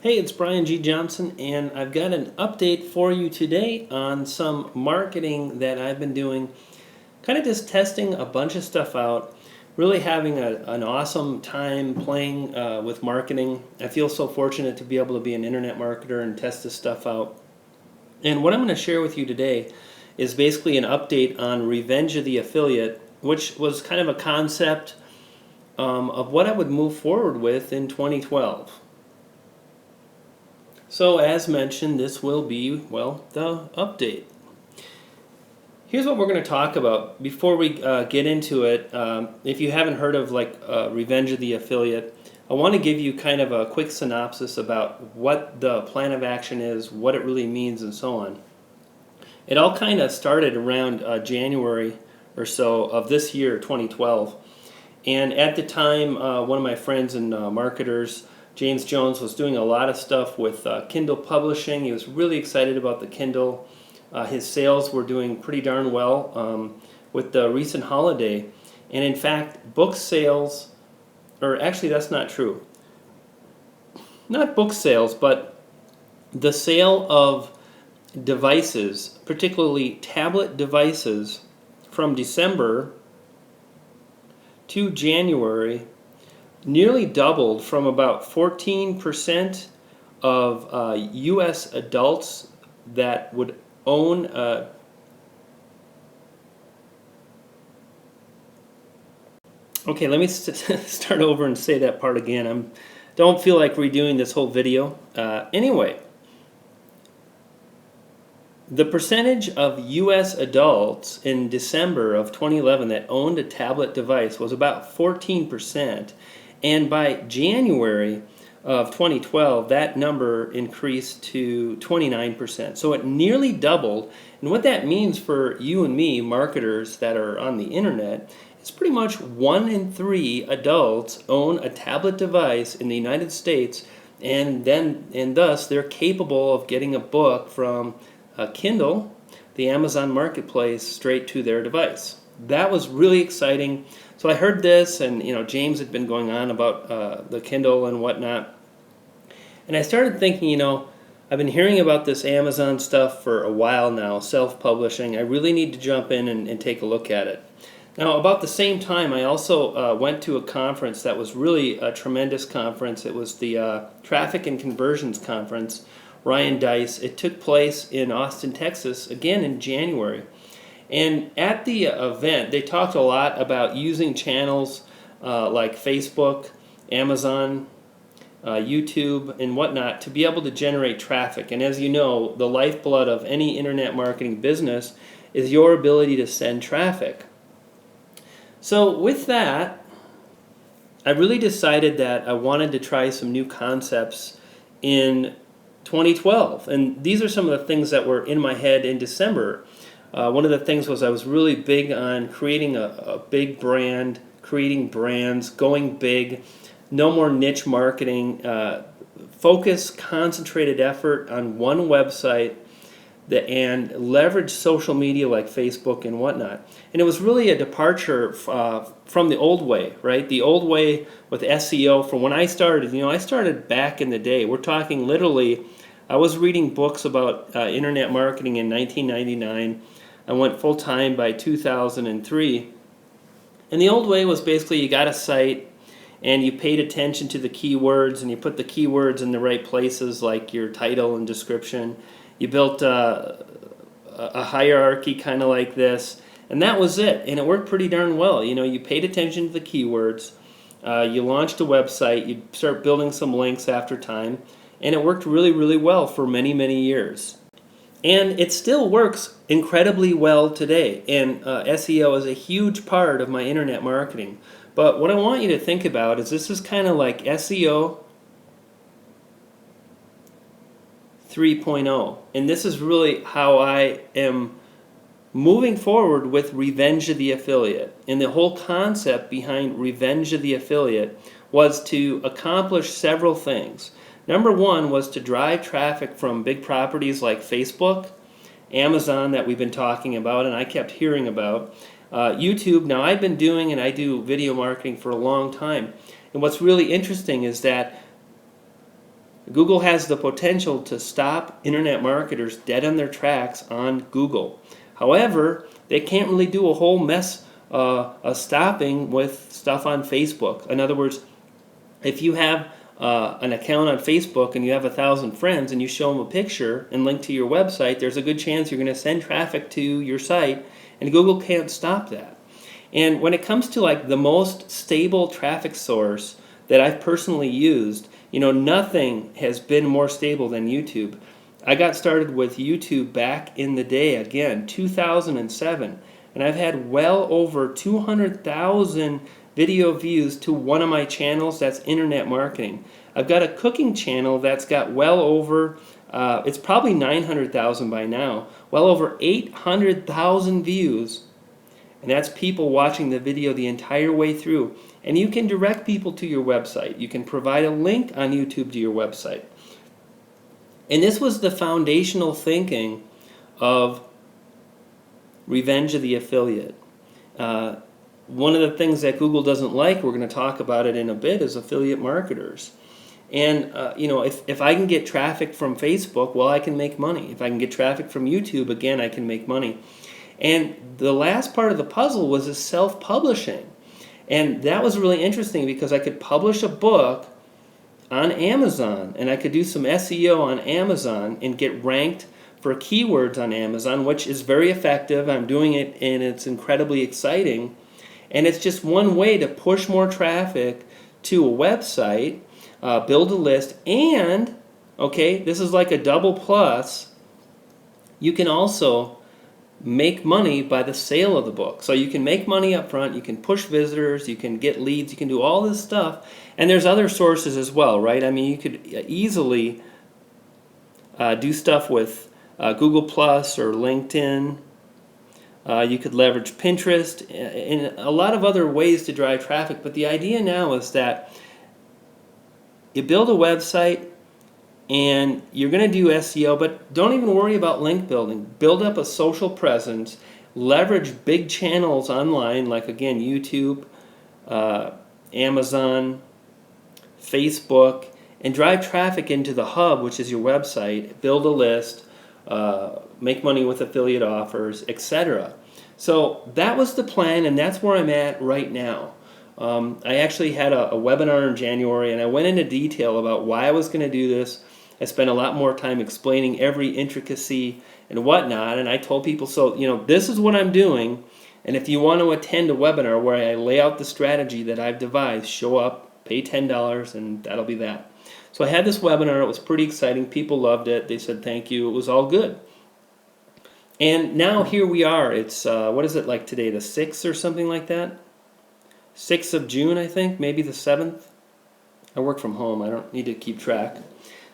Hey, it's Brian G. Johnson, and I've got an update for you today on some marketing that I've been doing, kind of just testing a bunch of stuff out, really having an awesome time playing with marketing. I feel so fortunate to be able to be an internet marketer and test this stuff out. And what I'm going to share with you today is basically an update on Revenge of the Affiliate, which was kind of a concept of what I would move forward with in 2012. So as mentioned, this will be, well, the update. Here's what we're going to talk about. Before we get into it, if you haven't heard of Revenge of the Affiliate, I want to give you kind of a quick synopsis about what the plan of action is, what it really means, and so on. It all kind of started around January or so of this year, 2012. And at the time, one of my friends and marketers, James Jones, was doing a lot of stuff with Kindle publishing. He was really excited about the Kindle. His sales were doing pretty darn well with the recent holiday. And in fact, book sales, or actually that's not true. Not book sales, but the sale of devices, particularly tablet devices, from December to January nearly doubled from about 14% of U.S. adults that would own okay, let me start over and say that part again. Don't feel like redoing this whole video. Anyway, the percentage of U.S. adults in December of 2011 that owned a tablet device was about 14%. And by January of 2012, that number increased to 29%. So it nearly doubled. And what that means for you and me, marketers that are on the internet, is pretty much 1 in 3 adults own a tablet device in the United States, and thus they're capable of getting a book from Kindle, the Amazon marketplace, straight to their device. That was really exciting. So I heard this, and James had been going on about the Kindle and whatnot, and I started thinking, I've been hearing about this Amazon stuff for a while now, self-publishing. I really need to jump in and take a look at it. Now, about the same time, I also went to a conference that was really a tremendous conference. It was the Traffic and Conversions Conference, Ryan Dice. It took place in Austin, Texas, again in January. And at the event, they talked a lot about using channels like Facebook, Amazon, YouTube, and whatnot to be able to generate traffic. And as you know, the lifeblood of any internet marketing business is your ability to send traffic. So with that, I really decided that I wanted to try some new concepts in 2012. And these are some of the things that were in my head in December. One of the things was I was really big on creating a big brand, creating brands, going big, no more niche marketing, focus, concentrated effort on one website, and leverage social media like Facebook and whatnot. And it was really a departure from the old way, right? The old way with SEO from when I started. I started back in the day. We're talking literally, I was reading books about internet marketing in 1999. I went full-time by 2003. And the old way was basically you got a site and you paid attention to the keywords and you put the keywords in the right places like your title and description. You built a hierarchy kind of like this, and that was it. And it worked pretty darn well. You paid attention to the keywords. You launched a website. You start building some links after time, and it worked really, really well for many, many years. And it still works incredibly well today, and SEO is a huge part of my internet marketing. But what I want you to think about is this is kind of like SEO 3.0, and this is really how I am moving forward with Revenge of the Affiliate. And the whole concept behind Revenge of the Affiliate was to accomplish several things. Number one was to drive traffic from big properties like Facebook, Amazon that we've been talking about and I kept hearing about, YouTube. Now I've been doing and I do video marketing for a long time, and what's really interesting is that Google has the potential to stop internet marketers dead on their tracks on Google. However, they can't really do a whole mess of stopping with stuff on Facebook. In other words, if you have an account on Facebook and you have 1,000 friends and you show them a picture and link to your website, there's a good chance you're going to send traffic to your site, and Google can't stop that. And when it comes to like the most stable traffic source that I've personally used, nothing has been more stable than YouTube. I got started with YouTube back in the day, again, 2007, and I've had well over 200,000 video views to one of my channels. That's internet marketing. I've got a cooking channel that's got well over, it's probably 900,000 by now, well over 800,000 views. And that's people watching the video the entire way through. And you can direct people to your website. You can provide a link on YouTube to your website. And this was the foundational thinking of Revenge of the Affiliate. One of the things that Google doesn't like, we're going to talk about it in a bit, is affiliate marketers. And if I can get traffic from Facebook, well, I can make money. If I can get traffic from YouTube, again, I can make money. And the last part of the puzzle was this self-publishing. And that was really interesting because I could publish a book on Amazon, and I could do some SEO on Amazon and get ranked for keywords on Amazon, which is very effective. I'm doing it, and it's incredibly exciting. And it's just one way to push more traffic to a website, build a list, and, okay, this is like a double plus, you can also make money by the sale of the book. So you can make money up front, you can push visitors, you can get leads, you can do all this stuff. And there's other sources as well, right? I mean, you could easily do stuff with Google Plus or LinkedIn. You could leverage Pinterest and a lot of other ways to drive traffic. But the idea now is that you build a website, and you're going to do SEO, but don't even worry about link building. Build up a social presence, leverage big channels online, like again, YouTube, Amazon, Facebook, and drive traffic into the hub, which is your website, build a list, make money with affiliate offers, etc. So that was the plan, and that's where I'm at right now. I actually had a webinar in January, and I went into detail about why I was going to do this. I spent a lot more time explaining every intricacy and whatnot, and I told people, so, this is what I'm doing, and if you want to attend a webinar where I lay out the strategy that I've devised, show up, pay $10, and that'll be that. So I had this webinar. It was pretty exciting. People loved it. They said thank you. It was all good. And now here we are. It's, what is it like today, the 6th or something like that? 6th of June, I think, maybe the 7th. I work from home. I don't need to keep track.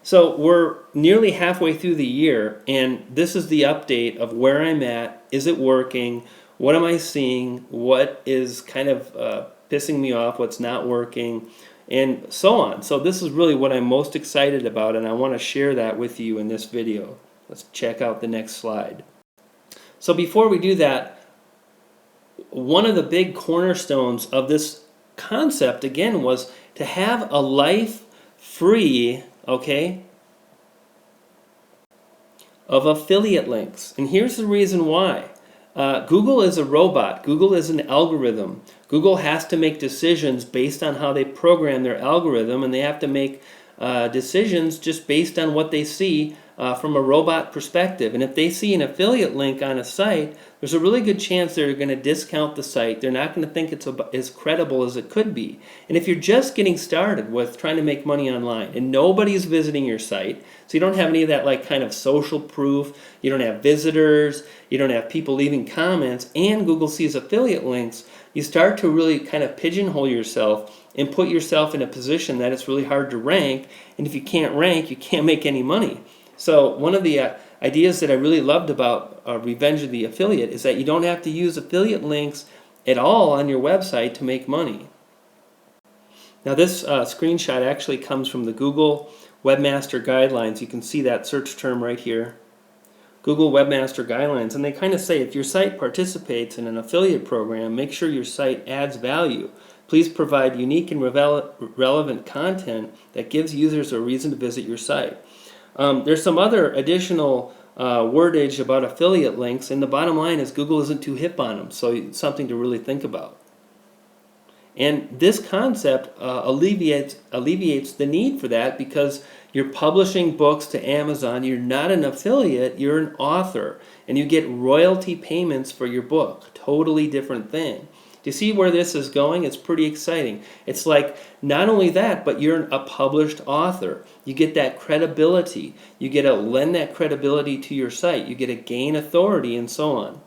So we're nearly halfway through the year, and this is the update of where I'm at. Is it working? What am I seeing? What is kind of pissing me off? What's not working? And so on. So this is really what I'm most excited about, and I want to share that with you in this video. Let's check out the next slide. So before we do that, one of the big cornerstones of this concept, again, was to have a life free, okay, of affiliate links. And here's the reason why. Google is a robot. Google is an algorithm. Google has to make decisions based on how they program their algorithm, and they have to make decisions just based on what they see from a robot perspective. And if they see an affiliate link on a site, there's a really good chance they're going to discount the site. They're not going to think it's as credible as it could be. And if you're just getting started with trying to make money online and nobody's visiting your site, so you don't have any of that like kind of social proof, you don't have visitors, you don't have people leaving comments, and Google sees affiliate links, you start to really kind of pigeonhole yourself and put yourself in a position that it's really hard to rank. And if you can't rank, you can't make any money. So one of the ideas that I really loved about Revenge of the Affiliate is that you don't have to use affiliate links at all on your website to make money. Now this screenshot actually comes from the Google Webmaster Guidelines. You can see that search term right here. Google Webmaster Guidelines, and they kind of say if your site participates in an affiliate program, make sure your site adds value. Please provide unique and relevant content that gives users a reason to visit your site. There's some other additional wordage about affiliate links, and the bottom line is Google isn't too hip on them, so it's something to really think about. And this concept alleviates the need for that, because you're publishing books to Amazon. You're not an affiliate, you're an author, and you get royalty payments for your book. Totally different thing. Do you see where this is going? It's pretty exciting. It's like not only that, but you're a published author. You get that credibility. You get to lend that credibility to your site. You get to gain authority and so on.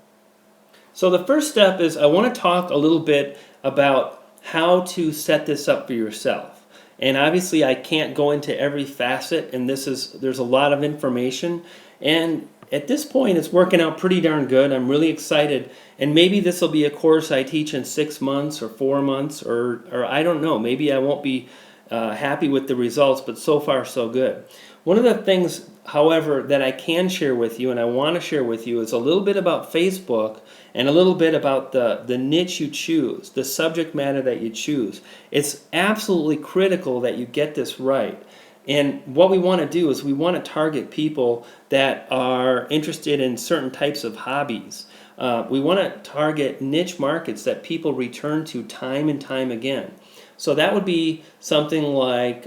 So the first step is I want to talk a little bit about how to set this up for yourself. And obviously I can't go into every facet, and there's a lot of information, and at this point it's working out pretty darn good. I'm really excited, and maybe this will be a course I teach in 6 months or 4 months, or I don't know, maybe I won't be happy with the results, but so far so good. One of the things, however, that I can share with you and I want to share with you is a little bit about Facebook and a little bit about the niche you choose, the subject matter that you choose. It's absolutely critical that you get this right. And what we want to do is we want to target people that are interested in certain types of hobbies. We want to target niche markets that people return to time and time again. So that would be something like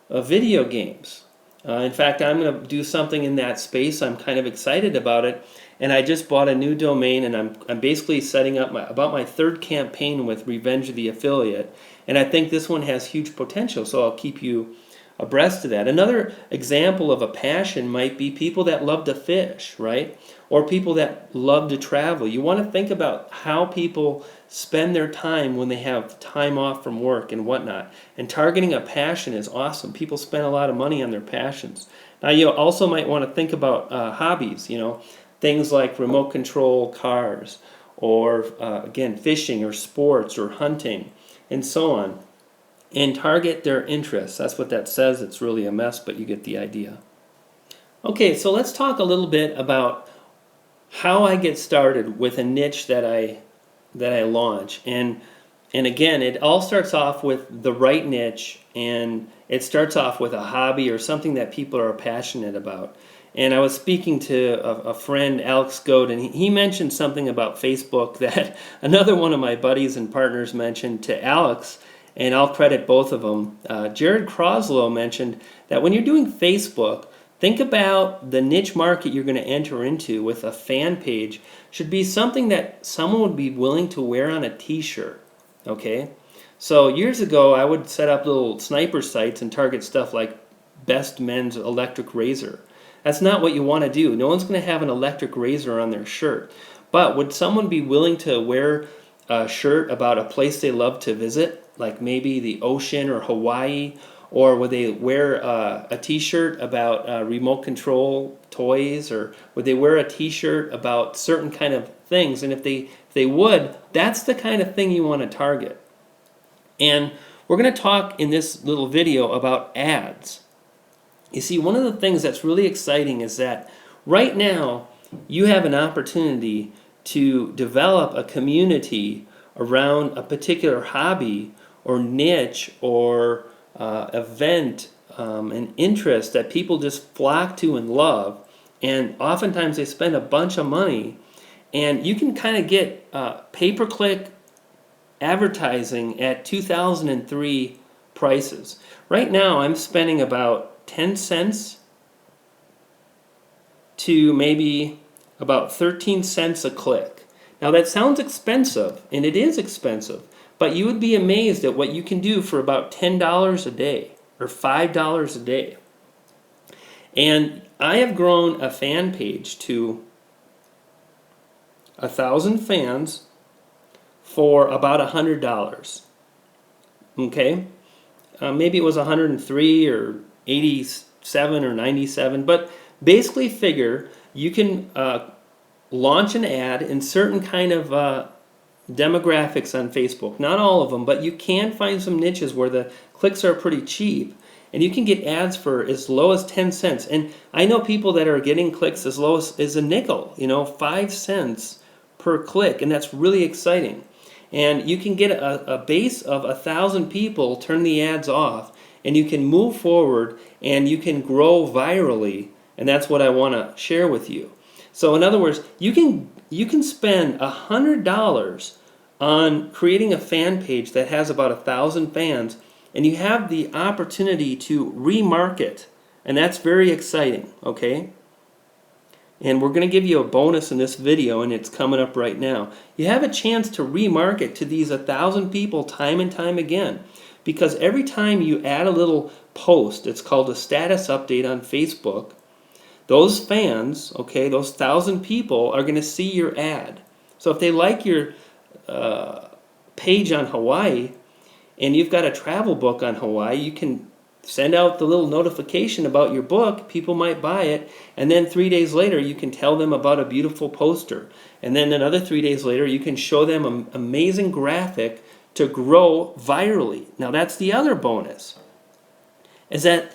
video games. In fact, I'm going to do something in that space. I'm kind of excited about it, and I just bought a new domain, and I'm basically setting up about my third campaign with Revenge of the Affiliate, and I think this one has huge potential, so I'll keep you abreast of that. Another example of a passion might be people that love to fish, right? Or people that love to travel. You want to think about how people spend their time when they have time off from work and whatnot. And targeting a passion is awesome. People spend a lot of money on their passions. Now you also might want to think about hobbies, things like remote control cars, or again, fishing or sports or hunting and so on. And target their interests. That's what that says. It's really a mess, but you get the idea. Okay, so let's talk a little bit about how I get started with a niche that I launch. And again, it all starts off with the right niche, and it starts off with a hobby or something that people are passionate about. And I was speaking to a friend, Alex Goad, and he mentioned something about Facebook that another one of my buddies and partners mentioned to Alex, and I'll credit both of them. Jared Croslow mentioned that when you're doing Facebook, think about the niche market you're going to enter into with a fan page should be something that someone would be willing to wear on a t-shirt, okay? So years ago, I would set up little sniper sites and target stuff like best men's electric razor. That's not what you want to do. No one's going to have an electric razor on their shirt. But would someone be willing to wear a shirt about a place they love to visit, like maybe the ocean or Hawaii? Or would they wear a t-shirt about remote control toys? Or would they wear a t-shirt about certain kind of things? And if they would, that's the kind of thing you want to target. And we're going to talk in this little video about ads. You see, one of the things that's really exciting is that right now you have an opportunity to develop a community around a particular hobby or niche or event and interest that people just flock to and love, and oftentimes they spend a bunch of money, and you can kind of get pay-per-click advertising at 2003 prices. Right now I'm spending about 10 cents to maybe about 13 cents a click. Now that sounds expensive, and it is expensive, but you would be amazed at what you can do for about $10 a day or $5 a day. And I have grown a fan page to 1,000 fans for about $100. Okay? Maybe it was 103 or 87 or 97, but basically figure you can launch an ad in certain kind of demographics on Facebook. Not all of them, but you can find some niches where the clicks are pretty cheap, and you can get ads for as low as 10 cents. And I know people that are getting clicks as low as a nickel, 5 cents per click, and that's really exciting. And you can get a base of 1,000 people, turn the ads off, and you can move forward and you can grow virally. And that's what I want to share with you. So in other words, you can spend $100 on creating a fan page that has about 1,000 fans, and you have the opportunity to remarket, and that's very exciting, okay? And we're going to give you a bonus in this video, and it's coming up right now. You have a chance to remarket to these 1,000 people time and time again, because every time you add a little post, it's called a status update on Facebook, those fans, okay, those 1,000 people are going to see your ad. So if they like your page on Hawaii, and you've got a travel book on Hawaii, you can send out the little notification about your book. People might buy it, and then 3 days later you can tell them about a beautiful poster, and then another 3 days later you can show them an amazing graphic to grow virally. Now that's the other bonus, is that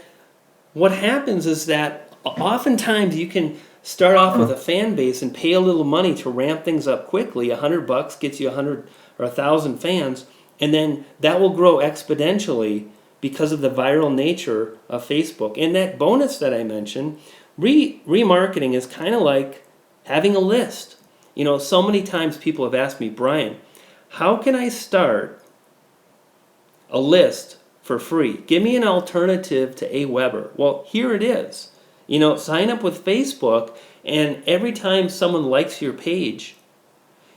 what happens is that oftentimes you can start off with a fan base and pay a little money to ramp things up quickly. $100 gets you 100 or 1,000 fans, and then that will grow exponentially because of the viral nature of Facebook. And that bonus that I mentioned, remarketing is kind of like having a list. You know, so many times people have asked me, Brian, how can I start a list for free? Give me an alternative to Aweber. Well, here it is. You know, sign up with Facebook, and every time someone likes your page,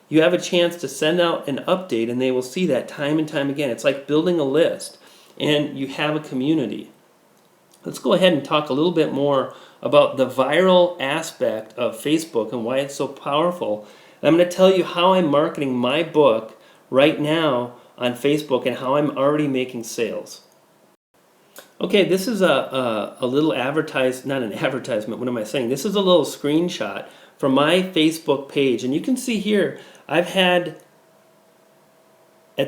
you have a chance to send out an update, and they will see that time and time again. It's like building a list, and you have a community. Let's go ahead and talk a little bit more about the viral aspect of Facebook and why it's so powerful. I'm going to tell you how I'm marketing my book right now on Facebook and how I'm already making sales. Okay, this is a little not an advertisement, what am I saying? This is a little screenshot from my Facebook page, and you can see here, at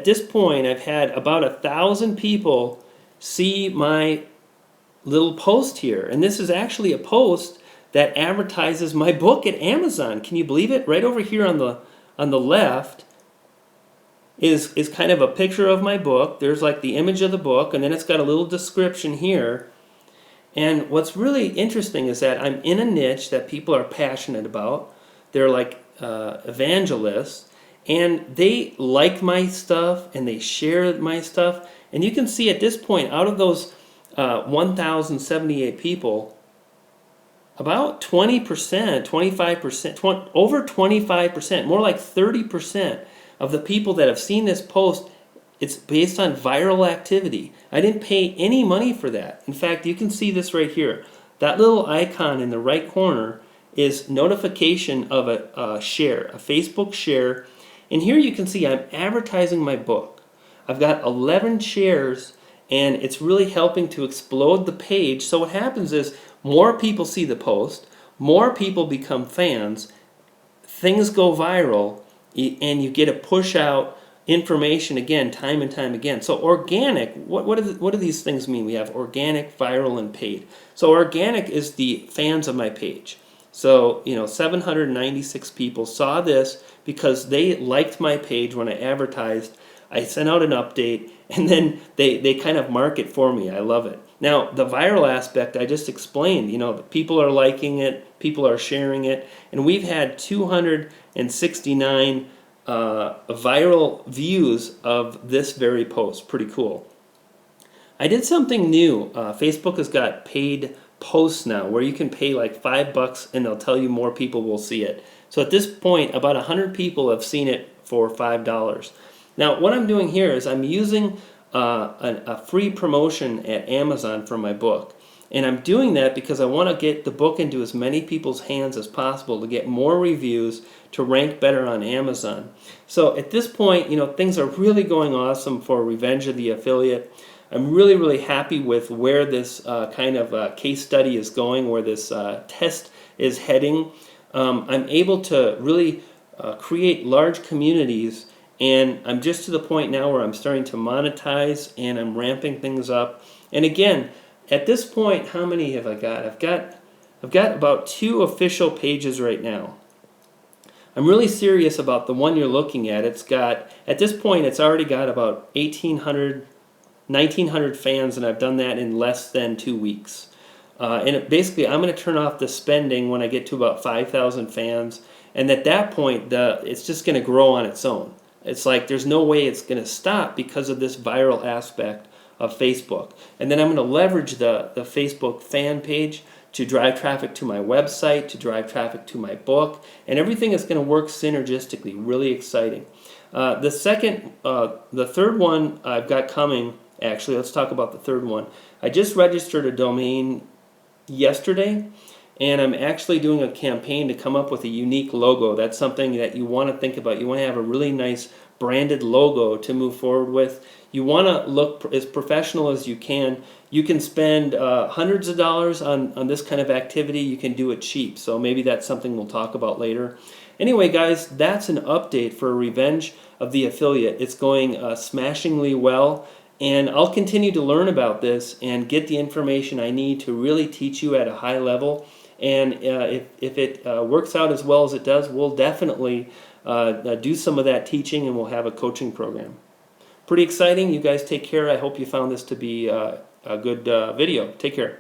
this point, I've had about 1,000 people see my little post here, and this is actually a post that advertises my book at Amazon. Can you believe it? Right over here on the left is kind of a picture of my book. There's like the image of the book, and then it's got a little description here. And what's really interesting is that I'm in a niche that people are passionate about. They're like evangelists, and they like my stuff and they share my stuff. And you can see at this point, out of those 1,078 people, about 20%, 25%, over 25%, more like 30% of the people that have seen this post, it's based on viral activity. I didn't pay any money for that. In fact, you can see this right here. That little icon in the right corner is notification of a share, a Facebook share. And here you can see I'm advertising my book. I've got 11 shares, and it's really helping to explode the page. So what happens is more people see the post, more people become fans, things go viral, and you get to push out information again, time and time again. So organic, what do these things mean? We have organic, viral, and paid. So organic is the fans of my page. So, 796 people saw this because they liked my page when I advertised. I sent out an update, and then they kind of mark it for me. I love it. Now, the viral aspect, I just explained. People are liking it, people are sharing it, and we've had 269 viral views of this very post. Pretty cool. I did something new. Facebook has got paid posts now where you can pay like $5 and they'll tell you more people will see it. So at this point, about 100 people have seen it for $5. Now, what I'm doing here is I'm using a free promotion at Amazon for my book. And I'm doing that because I want to get the book into as many people's hands as possible to get more reviews to rank better on Amazon. So at this point, things are really going awesome for Revenge of the Affiliate. I'm really, really happy with where this kind of case study is going, where this test is heading. I'm able to really create large communities, and I'm just to the point now where I'm starting to monetize and I'm ramping things up. And again, at this point, how many have I got? I've got about 2 official pages right now. I'm really serious about the one you're looking at. It's got, at this point, it's already got about 1,800, 1,900 fans, and I've done that in less than 2 weeks. Basically, I'm going to turn off the spending when I get to about 5,000 fans, and at that point, it's just going to grow on its own. It's like there's no way it's going to stop because of this viral aspect of Facebook. And then I'm going to leverage the Facebook fan page to drive traffic to my website, to drive traffic to my book, and everything is going to work synergistically. Really exciting. The third one I've got coming, actually, let's talk about the third one. I just registered a domain yesterday, and I'm actually doing a campaign to come up with a unique logo. That's something that you want to think about. You want to have a really nice branded logo to move forward with. You want to look as professional as you can. You can spend hundreds of dollars on this kind of activity. You can do it cheap. So maybe that's something we'll talk about later. Anyway, guys, that's an update for Revenge of the Affiliate. It's going smashingly well. And I'll continue to learn about this and get the information I need to really teach you at a high level. And if it works out as well as it does, we'll definitely do some of that teaching, and we'll have a coaching program. Pretty exciting. You guys take care. I hope you found this to be a good video. Take care.